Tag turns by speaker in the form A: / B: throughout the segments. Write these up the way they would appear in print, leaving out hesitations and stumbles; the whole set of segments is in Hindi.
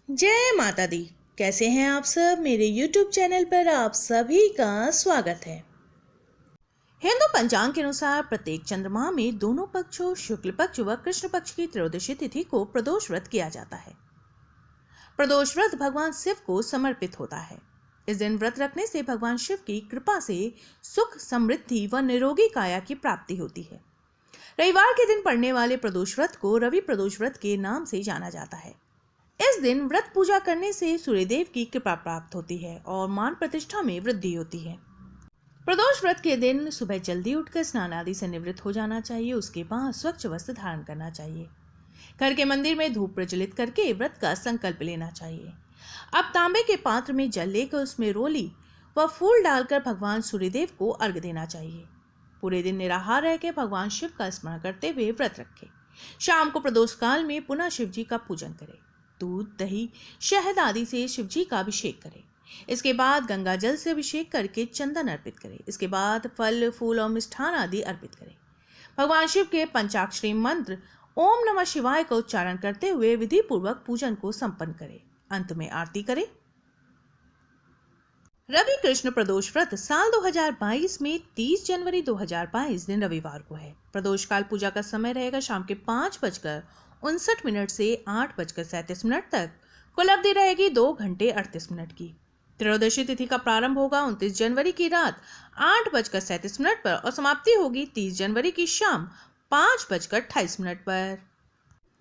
A: जय माता दी। कैसे हैं आप सब? मेरे YouTube चैनल पर आप सभी का स्वागत है। हिंदू पंचांग के अनुसार प्रत्येक चंद्रमा में दोनों पक्षों शुक्ल पक्ष व कृष्ण पक्ष की त्रयोदशी तिथि को प्रदोष व्रत किया जाता है। प्रदोष व्रत भगवान शिव को समर्पित होता है। इस दिन व्रत रखने से भगवान शिव की कृपा से सुख, समृद्धि व निरोगी काया की प्राप्ति होती है। रविवार के दिन पड़ने वाले प्रदोष व्रत को रवि प्रदोष व्रत के नाम से जाना जाता है। इस दिन व्रत पूजा करने से सूर्यदेव की कृपा प्राप्त होती है और मान प्रतिष्ठा में वृद्धि होती है। प्रदोष व्रत के दिन सुबह जल्दी उठकर स्नान आदि से निवृत्त हो जाना चाहिए। उसके बाद स्वच्छ वस्त्र धारण करना चाहिए। घर के मंदिर में धूप प्रज्वलित करके व्रत का संकल्प लेना चाहिए। अब तांबे के पात्र में जल लेकर उसमें रोली व फूल डालकर भगवान सूर्यदेव को अर्घ्य देना चाहिए। पूरे दिन निराहार रहकर भगवान शिव का स्मरण करते हुए व्रत रखें। शाम को प्रदोष काल में पुनः शिव जी का पूजन करें। दूध, दही, शहद आदि से शिव जी का अभिषेक करें। इसके बाद गंगा जल से अभिषेक करके चंदन अर्पित करें। इसके बाद फल, फूल और मिष्ठान आदि अर्पित करें। भगवान शिव के पंचाक्षरी मंत्र ओम नमः शिवाय का उच्चारण करते हुए विधि पूर्वक पूजन को संपन्न करें। अंत में आरती करें। रवि कृष्ण प्रदोष व्रत साल 2022 में 30 जनवरी 2022 दिन रविवार को है। प्रदोष काल पूजा का समय रहेगा शाम के 5:59 से 8:37 तक। कुल अवधि रहेगी 2 घंटे 38 मिनट की। त्रयोदशी तिथि का प्रारंभ होगा 29 जनवरी की रात 8:37 पर और समाप्ति होगी 30 जनवरी की शाम 5:28 पर।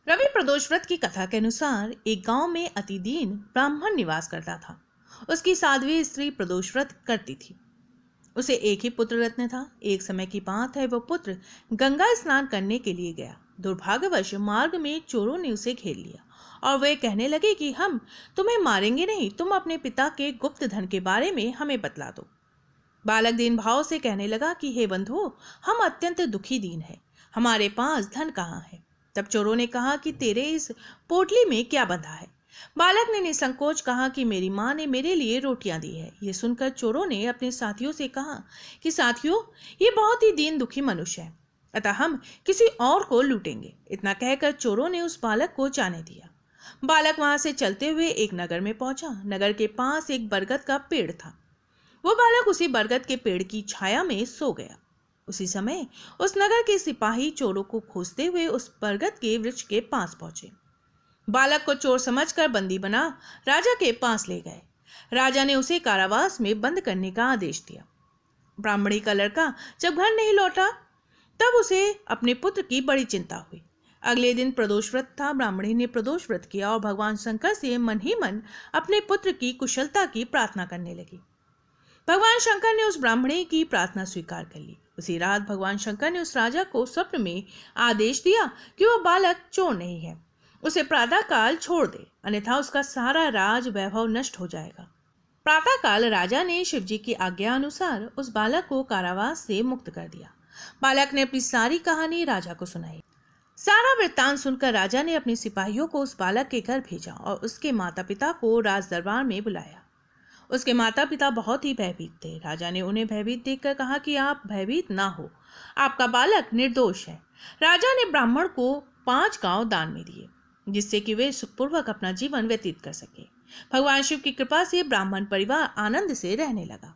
A: रवि प्रदोष व्रत की कथा के अनुसार एक गांव में अति दीन ब्राह्मण निवास करता था। उसकी साध्वी स्त्री प्रदोष व्रत करती थी। उसे एक ही पुत्र रत्न था। एक समय की बात है, वह पुत्र गंगा स्नान करने के लिए गया। दुर्भाग्यवश मार्ग में चोरों ने उसे घेर लिया और वे कहने लगे कि हम तुम्हें मारेंगे नहीं, तुम अपने पिता के गुप्त धन के बारे में हमें बतला दो। बालक दीन भाव से कहने लगा कि हे बंधुओं, हम अत्यंत दुखी दीन है, हमारे पास धन कहाँ है। तब चोरों ने कहा कि तेरे इस पोटली में क्या बंधा है। बालक ने निसंकोच कहा कि मेरी माँ ने मेरे लिए रोटियां दी है। ये सुनकर चोरों ने अपने साथियों से कहा कि साथियों, ये बहुत ही दीन दुखी मनुष्य है, अतः हम किसी और को लूटेंगे। इतना कहकर चोरों ने उस बालक को जाने दिया। बालक वहां से चलते हुए एक नगर में पहुंचा। नगर के पास एक बरगद का पेड़ था। वो बालक उसी बरगद के पेड़ की छाया में सो गया। उसी समय उस नगर के सिपाही चोरों को खोजते हुए उस बरगद के वृक्ष के पास पहुंचे। बालक को चोर समझकर बंदी बना राजा के पास ले गए। राजा ने उसे कारावास में बंद करने का आदेश दिया। ब्राह्मणी का लड़का जब घर नहीं लौटा तब उसे अपने पुत्र की बड़ी चिंता हुई। अगले दिन प्रदोष व्रत था। ब्राह्मणी ने प्रदोष व्रत किया और भगवान शंकर से मन ही मन अपने पुत्र की कुशलता की प्रार्थना करने लगी। भगवान शंकर ने उस ब्राह्मणी की प्रार्थना स्वीकार कर ली। उसी रात भगवान शंकर ने उस राजा को स्वप्न में आदेश दिया कि वह बालक चोर नहीं है, उसे प्रातः काल छोड़ दे, अन्यथा उसका सारा राज वैभव नष्ट हो जाएगा। प्रातः काल राजा ने शिव जी की आज्ञा अनुसार उस बालक को कारावास से मुक्त कर दिया। बालक ने अपनी सारी कहानी राजा को सुनाई। सारा वृत्तांत सुनकर राजा ने अपने सिपाहियों को उस बालक के घर भेजा और उसके माता पिता को राज दरबार में बुलाया। उसके माता पिता बहुत ही भयभीत थे। राजा ने उन्हें भयभीत देखकर कहा कि आप भयभीत ना हो, आपका बालक निर्दोष है। राजा ने ब्राह्मण को 5 गांव दान में दिए, जिससे कि वे सुखपूर्वक अपना जीवन व्यतीत कर सके। भगवान शिव की कृपा से ब्राह्मण परिवार आनंद से रहने लगा।